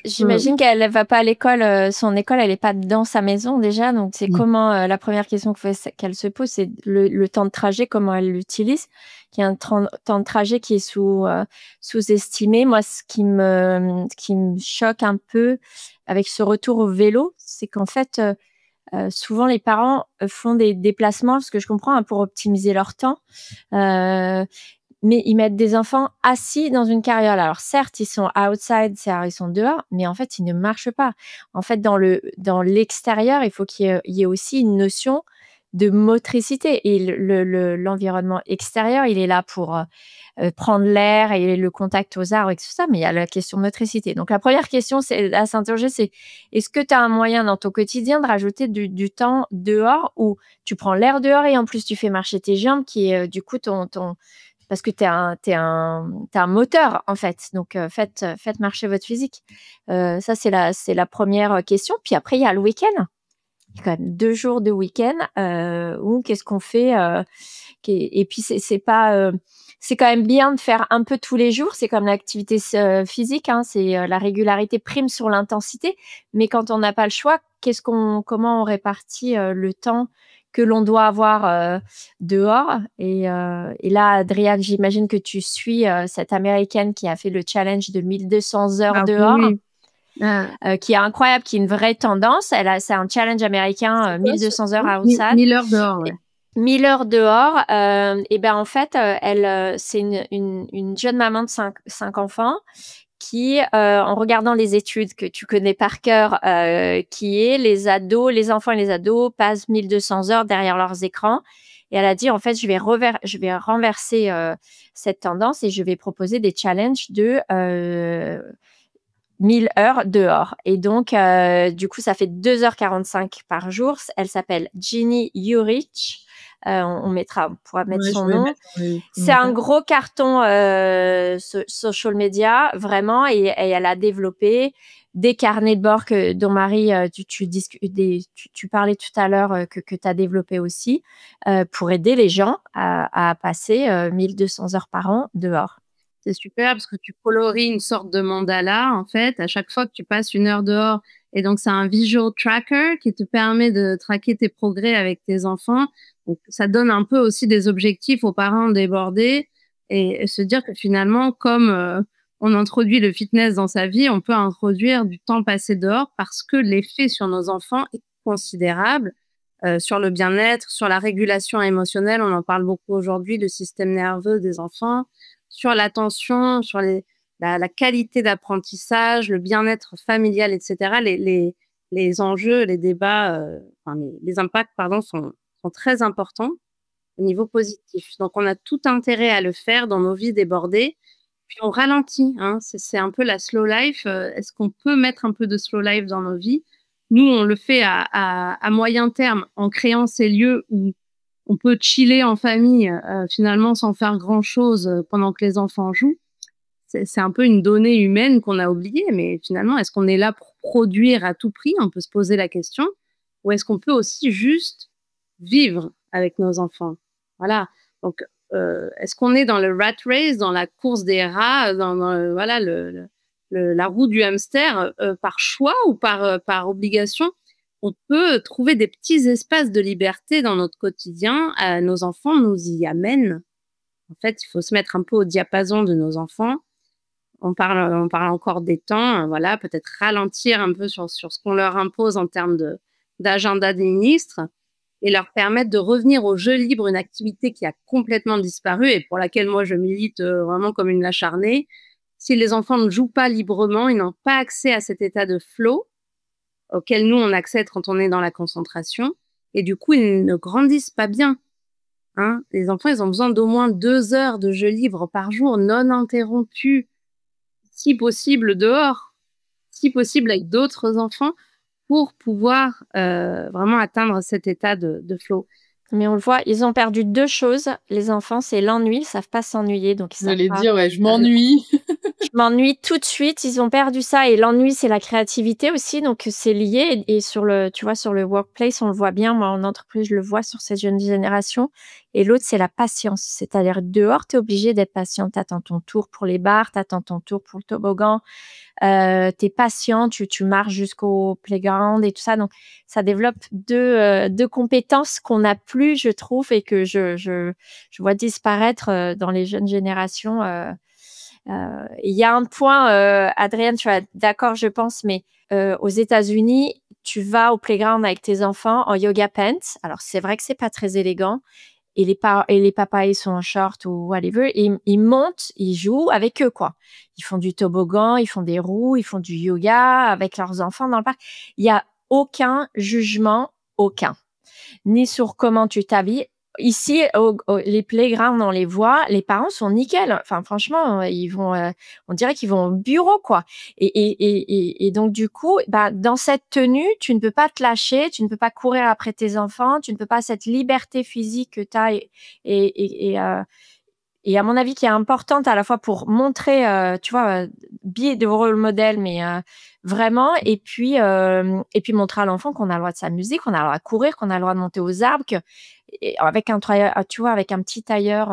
j'imagine qu'elle va pas à l'école. Son école, elle est pas dans sa maison déjà. Donc, c'est comment la première question qu'elle se pose, c'est le temps de trajet, comment elle l'utilise. Il y a un temps de trajet qui est sous-estimé. Moi, ce qui me choque un peu avec ce retour au vélo, c'est qu'en fait, souvent les parents font des déplacements, ce que je comprends, hein, pour optimiser leur temps. Mais ils mettent des enfants assis dans une carriole. Alors certes, ils sont outside, ils sont dehors, mais en fait, ils ne marchent pas. En fait, dans l'extérieur, il faut qu'il y ait aussi une notion de motricité. Et l'environnement extérieur, il est là pour prendre l'air et le contact aux arbres et tout ça, mais il y a la question de motricité. Donc la première question à s'interroger, c'est est-ce que tu as un moyen dans ton quotidien de rajouter du temps dehors, où tu prends l'air dehors et en plus tu fais marcher tes jambes, qui est du coup parce que t'es un moteur, en fait. Donc, faites marcher votre physique. Ça, c'est la première question. Puis après, il y a le week-end. Il y a quand même 2 jours de week-end où qu'est-ce qu'on fait et puis c'est pas c'est quand même bien de faire un peu tous les jours. C'est comme l'activité physique, hein, c'est la régularité prime sur l'intensité. Mais quand on n'a pas le choix, comment on répartit le temps que l'on doit avoir dehors et là, Adriane, j'imagine que tu suis cette Américaine qui a fait le challenge de 1200 heures dehors. Oui. Qui est incroyable, qui est une vraie tendance. C'est un challenge américain, 1200 heures outside. 1000 heures dehors, ouais. 1000 heures dehors. Et ben en fait, c'est une jeune maman de 5 enfants qui, en regardant les études que tu connais par cœur, qui est les enfants et les ados passent 1200 heures derrière leurs écrans. Et elle a dit, en fait, je vais renverser cette tendance et je vais proposer des challenges de 1000 heures dehors. Et donc, du coup, ça fait 2h45 par jour. Elle s'appelle Ginny Urich. On pourra mettre son nom. C'est un gros carton social media, vraiment. Et elle a développé des carnets de bord dont Marie, tu parlais tout à l'heure que tu as développé aussi pour aider les gens à passer 1200 heures par an dehors. C'est super parce que tu colories une sorte de mandala, en fait, à chaque fois que tu passes 1 heure dehors. Et donc, c'est un visual tracker qui te permet de traquer tes progrès avec tes enfants. Donc, ça donne un peu aussi des objectifs aux parents débordés et se dire que finalement, comme on introduit le fitness dans sa vie, on peut introduire du temps passé dehors parce que l'effet sur nos enfants est considérable. Sur le bien-être, sur la régulation émotionnelle, on en parle beaucoup aujourd'hui, le système nerveux des enfants, sur l'attention, sur la qualité d'apprentissage, le bien-être familial, etc. Les enjeux, les débats, les impacts, sont très importants au niveau positif. Donc, on a tout intérêt à le faire dans nos vies débordées. Puis, on ralentit. Hein. C'est un peu la slow life. Est-ce qu'on peut mettre un peu de slow life dans nos vies? Nous, on le fait à moyen terme en créant ces lieux où on peut chiller en famille, finalement, sans faire grand-chose pendant que les enfants jouent. C'est un peu une donnée humaine qu'on a oubliée, mais finalement, est-ce qu'on est là pour produire à tout prix? On peut se poser la question. Ou est-ce qu'on peut aussi juste vivre avec nos enfants? Voilà. Donc, est-ce qu'on est dans le rat race, dans la course des rats, dans la roue du hamster, par choix ou par obligation? On peut trouver des petits espaces de liberté dans notre quotidien. Nos enfants nous y amènent. En fait, il faut se mettre un peu au diapason de nos enfants. On parle encore des temps. Voilà, peut-être ralentir un peu sur ce qu'on leur impose en termes d'agenda des ministres et leur permettre de revenir au jeu libre, une activité qui a complètement disparu et pour laquelle moi je milite vraiment comme une acharnée. Si les enfants ne jouent pas librement, ils n'ont pas accès à cet état de flow auquel nous, on accède quand on est dans la concentration. Et du coup, ils ne grandissent pas bien. Hein, les enfants, ils ont besoin d'au moins 2 heures de jeu libre par jour, non interrompu, si possible dehors, si possible avec d'autres enfants, pour pouvoir vraiment atteindre cet état de flow. Mais on le voit, ils ont perdu 2 choses. Les enfants, c'est l'ennui, ils savent pas s'ennuyer. Donc ils J'allais dire, ouais, je m'ennuie. Je m'ennuie tout de suite. Ils ont perdu ça. Et l'ennui, c'est la créativité aussi. Donc c'est lié. Et sur le workplace, on le voit bien. Moi, en entreprise, je le vois sur cette jeune génération. Et l'autre, c'est la patience. C'est-à-dire, dehors, tu es obligé d'être patient. Tu attends ton tour pour les bars, tu attends ton tour pour le toboggan. Tu es patient, tu marches jusqu'au playground et tout ça. Donc, ça développe deux compétences qu'on n'a plus, je trouve, et que je vois disparaître dans les jeunes générations. Il y a un point, Adrienne, tu es d'accord, je pense, mais aux États-Unis, tu vas au playground avec tes enfants en yoga pants. Alors, c'est vrai que c'est pas très élégant. Et les papas, ils sont en short ou whatever. Et ils montent, ils jouent avec eux, quoi. Ils font du toboggan, ils font des roues, ils font du yoga avec leurs enfants dans le parc. Il y a aucun jugement, aucun. Ni sur comment tu t'habilles. Ici, les playgrounds, on les voit, les parents sont nickel. Enfin, franchement, ils vont, on dirait qu'ils vont au bureau, quoi. Et donc, du coup, dans cette tenue, tu ne peux pas te lâcher, tu ne peux pas courir après tes enfants, tu ne peux pas cette liberté physique que tu as et à mon avis qui est importante à la fois pour montrer, tu vois, be de rôle modèle, mais vraiment, et puis montrer à l'enfant qu'on a le droit de s'amuser, qu'on a le droit de courir, qu'on a le droit de monter aux arbres, et avec tu vois, avec un petit tailleur,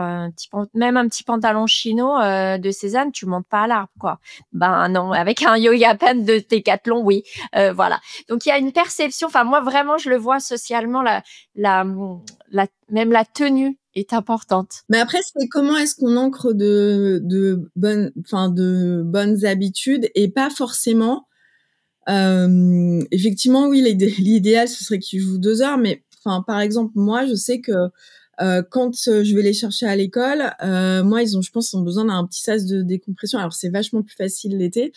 même un petit pantalon chino de Cézanne, tu montes pas à l'arbre, quoi. Ben non, avec un yoga pant de Décathlon, oui, voilà. Donc il y a une perception. Enfin moi vraiment, je le vois socialement, même la tenue est importante. Mais après, c'est comment est-ce qu'on ancre de bonnes habitudes et pas forcément. Effectivement, oui, l'idéal ce serait qu'ils jouent 2 heures, mais enfin, par exemple, moi, je sais que quand je vais les chercher à l'école, moi, je pense, ils ont besoin d'un petit sas de décompression. Alors, c'est vachement plus facile l'été,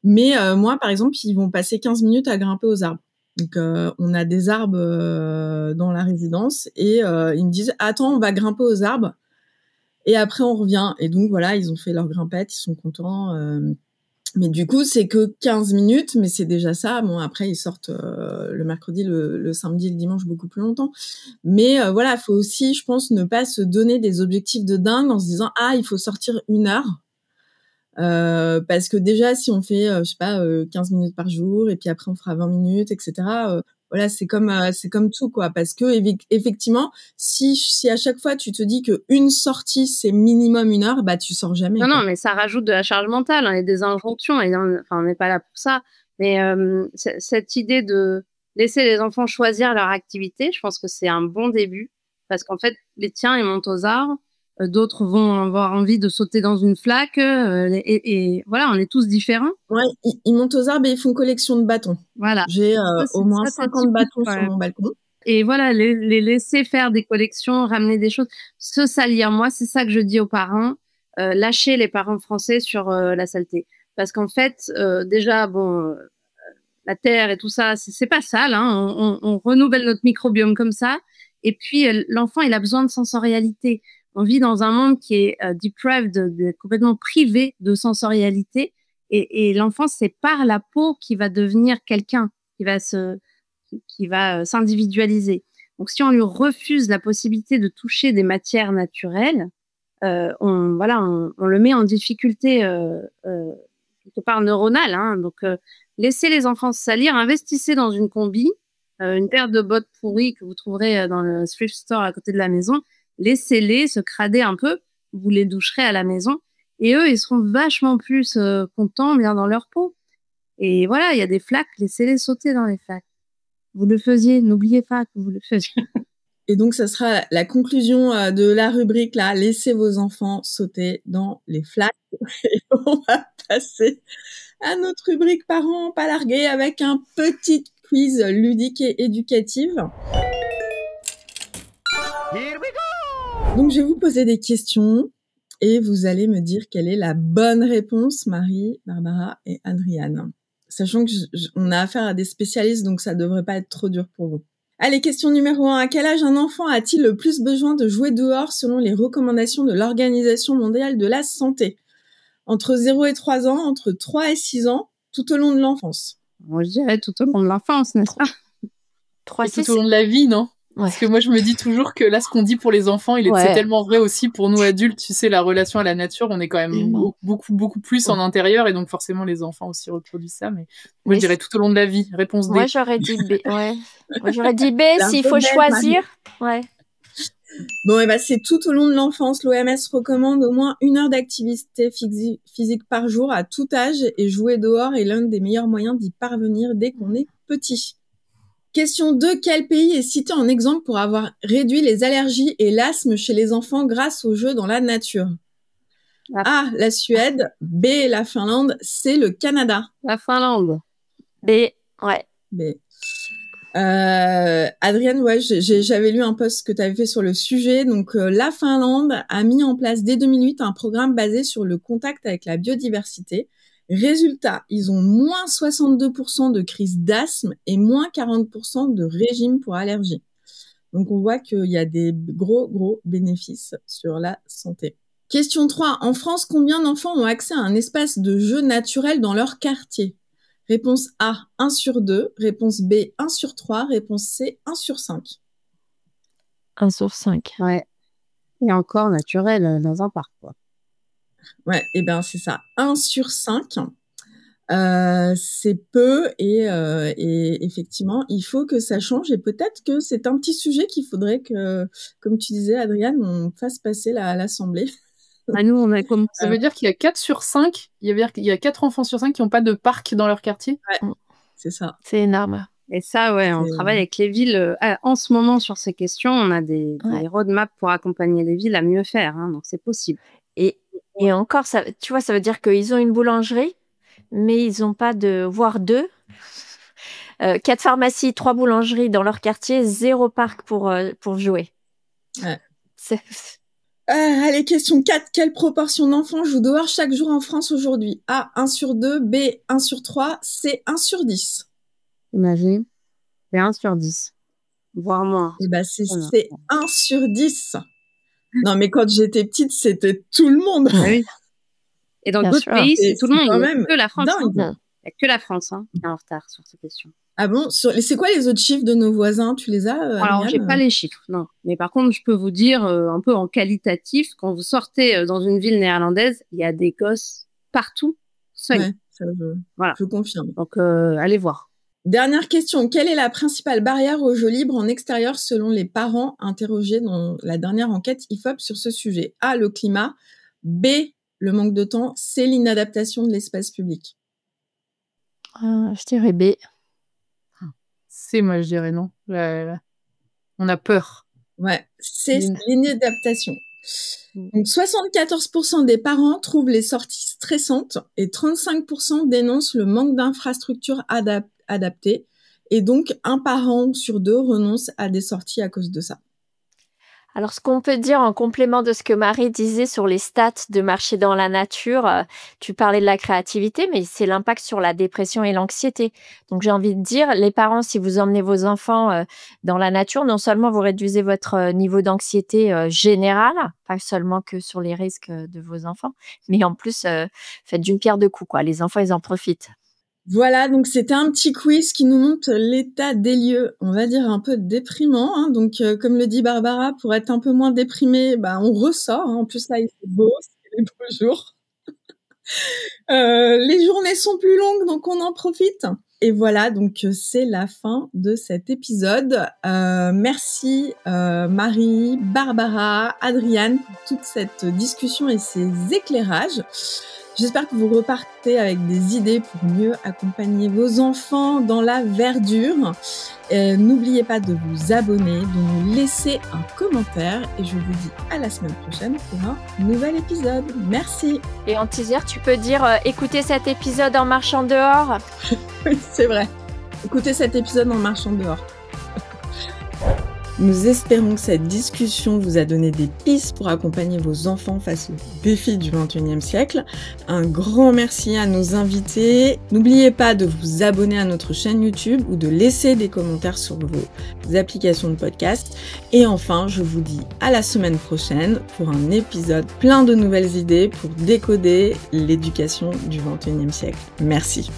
mais moi, par exemple, ils vont passer 15 minutes à grimper aux arbres. Donc, on a des arbres dans la résidence et ils me disent « Attends, on va grimper aux arbres et après, on revient. » Et donc, voilà, ils ont fait leur grimpette, ils sont contents. Mais du coup, c'est que 15 minutes, mais c'est déjà ça. Bon, après, ils sortent le mercredi, le samedi, le dimanche, beaucoup plus longtemps. Mais voilà, faut aussi, je pense, ne pas se donner des objectifs de dingue en se disant « Ah, il faut sortir 1 heure ». Parce que déjà, si on fait, je sais pas, 15 minutes par jour, et puis après on fera 20 minutes, etc. Voilà, c'est comme tout, quoi. Parce que effectivement, si à chaque fois tu te dis que une sortie c'est minimum 1 heure, bah tu sors jamais. Non, quoi. non, mais ça rajoute de la charge mentale, hein, et des injonctions. Et on n'est pas là pour ça. Mais cette idée de laisser les enfants choisir leur activité, je pense que c'est un bon début. Parce qu'en fait, les tiens, ils montent aux arbres. D'autres vont avoir envie de sauter dans une flaque. Et voilà, on est tous différents. Ouais, ils montent aux arbres et ils font collection de bâtons. Voilà. J'ai au moins Ça, c'est 50 typique, bâtons ouais. sur mon balcon. Et voilà, les laisser faire des collections, ramener des choses, se salir. Moi, c'est ça que je dis aux parents. Lâcher les parents français sur la saleté. Parce qu'en fait, déjà, bon, la terre et tout ça, c'est pas sale, hein. On renouvelle notre microbiome comme ça. Et puis, l'enfant, il a besoin de sensorialité. On vit dans un monde qui est deprived, complètement privé de sensorialité. Et l'enfant, c'est par la peau qu'il va devenir quelqu'un, qui va s'individualiser. Donc, si on lui refuse la possibilité de toucher des matières naturelles, on le met en difficulté quelque part neuronale, hein. Donc, laissez les enfants se salir, investissez dans une combi, une paire de bottes pourries que vous trouverez dans le thrift store à côté de la maison. Laissez-les se crader un peu, vous les doucherez à la maison, et eux, ils seront vachement plus contents, bien dans leur peau. Et voilà, il y a des flaques, laissez-les sauter dans les flaques. Vous le faisiez, n'oubliez pas que vous le faisiez. Et donc, ça sera la conclusion de la rubrique, là. Laissez vos enfants sauter dans les flaques. Et on va passer à notre rubrique parents pas largués avec un petit quiz ludique et éducatif. Here we go! Donc, je vais vous poser des questions et vous allez me dire quelle est la bonne réponse, Marie, Barbara et Adriane. Sachant que on a affaire à des spécialistes, donc ça devrait pas être trop dur pour vous. Allez, question numéro 1. À quel âge un enfant a-t-il le plus besoin de jouer dehors selon les recommandations de l'Organisation mondiale de la santé? Entre 0 et 3 ans, entre 3 et 6 ans, tout au long de l'enfance. Moi, je dirais tout au long de l'enfance, n'est-ce pas? 3, Et tout au long de la vie, non? Ouais. Parce que moi, je me dis toujours que là, ce qu'on dit pour les enfants, c'est tellement vrai aussi pour nous adultes. Tu sais, la relation à la nature, on est quand même beaucoup plus en intérieur, et donc forcément, les enfants aussi reproduisent ça. Mais moi, je dirais tout au long de la vie. Réponse D. Moi, j'aurais dit B. Ouais. Moi, j'aurais dit B s'il faut choisir. Ouais. Bon, et ben c'est tout au long de l'enfance. L'OMS recommande au moins 1 heure d'activité physique par jour à tout âge, et jouer dehors est l'un des meilleurs moyens d'y parvenir dès qu'on est petit. Question 2. Quel pays est cité en exemple pour avoir réduit les allergies et l'asthme chez les enfants grâce aux jeux dans la nature? A. La Suède. B. La Finlande. C. Le Canada. La Finlande. B. Ouais. B. Adrienne, ouais, j'avais lu un post que tu avais fait sur le sujet. Donc, la Finlande a mis en place dès 2008 un programme basé sur le contact avec la biodiversité. Résultat, ils ont moins 62% de crise d'asthme et moins 40% de régime pour allergie. Donc, on voit qu'il y a des gros bénéfices sur la santé. Question 3. En France, combien d'enfants ont accès à un espace de jeu naturel dans leur quartier? Réponse A, 1 sur 2. Réponse B, 1 sur 3. Réponse C, 1 sur 5. 1 sur 5. Ouais. Et encore naturel dans un parc, quoi. Ouais, et ben c'est ça. 1 sur 5, c'est peu et effectivement, il faut que ça change et peut-être que c'est un petit sujet qu'il faudrait que, comme tu disais, Adriane, on fasse passer à l'Assemblée. Nous, on a commencé. Ça veut dire qu'il y a 4 sur 5, il y a 4 enfants sur 5 qui n'ont pas de parc dans leur quartier. Ouais, c'est ça. C'est énorme. Et ça, ouais, on travaille avec les villes en ce moment sur ces questions. On a des roadmaps pour accompagner les villes à mieux faire, hein, donc c'est possible. Et encore, ça, tu vois, ça veut dire qu'ils ont une boulangerie, mais ils n'ont pas voire 2. 4 pharmacies, 3 boulangeries dans leur quartier, 0 parc pour jouer. Ouais. Allez, question 4. Quelle proportion d'enfants jouent dehors chaque jour en France aujourd'hui? A, 1 sur 2, B, 1 sur 3, C, 1 sur 10. Imagine, c'est 1 sur 10, voire moins. Et c'est 1 sur 10. Non, mais quand j'étais petite, c'était tout le monde. Oui. Et dans d'autres pays, c'est tout le monde. Il n'y a que la France. Dingue. Il n'y a que la France qui est en retard sur ces questions. Ah bon? C'est quoi les autres chiffres de nos voisins? Tu les as, Alors, j'ai pas les chiffres, non. Mais par contre, je peux vous dire un peu en qualitatif, quand vous sortez dans une ville néerlandaise, il y a des gosses partout, seuls. Ouais, ça, je confirme. Donc, allez voir. Dernière question. Quelle est la principale barrière au jeu libre en extérieur selon les parents interrogés dans la dernière enquête IFOP sur ce sujet? A, le climat. B, le manque de temps. C, l'inadaptation de l'espace public. Je dirais B. C, moi je dirais non. On a peur. Ouais, c'est l'inadaptation. Donc 74% des parents trouvent les sorties stressantes et 35% dénoncent le manque d'infrastructures adaptées. Et donc, un parent sur 2 renonce à des sorties à cause de ça. Alors, ce qu'on peut dire en complément de ce que Marie disait sur les stats de marcher dans la nature, tu parlais de la créativité, mais c'est l'impact sur la dépression et l'anxiété. Donc, j'ai envie de dire, les parents, si vous emmenez vos enfants dans la nature, non seulement vous réduisez votre niveau d'anxiété général, pas seulement que sur les risques de vos enfants, mais en plus, faites d'une pierre deux coups, quoi. Les enfants, ils en profitent. Voilà, donc c'était un petit quiz qui nous montre l'état des lieux, on va dire un peu déprimant. Hein. Donc, comme le dit Barbara, pour être un peu moins déprimé, on ressort. Hein. En plus, là, il fait beau, c'est les beaux jours. Les journées sont plus longues, donc on en profite. Et voilà, donc c'est la fin de cet épisode. Merci Marie, Barbara, Adriane pour toute cette discussion et ces éclairages. J'espère que vous repartez avec des idées pour mieux accompagner vos enfants dans la verdure. N'oubliez pas de vous abonner, de nous laisser un commentaire et je vous dis à la semaine prochaine pour un nouvel épisode. Merci. Et en teaser, tu peux dire écoutez cet épisode en marchant dehors. Oui, c'est vrai. Écoutez cet épisode en marchant dehors. Nous espérons que cette discussion vous a donné des pistes pour accompagner vos enfants face aux défis du XXIe siècle. Un grand merci à nos invités. N'oubliez pas de vous abonner à notre chaîne YouTube ou de laisser des commentaires sur vos applications de podcast. Et enfin, je vous dis à la semaine prochaine pour un épisode plein de nouvelles idées pour décoder l'éducation du XXIe siècle. Merci.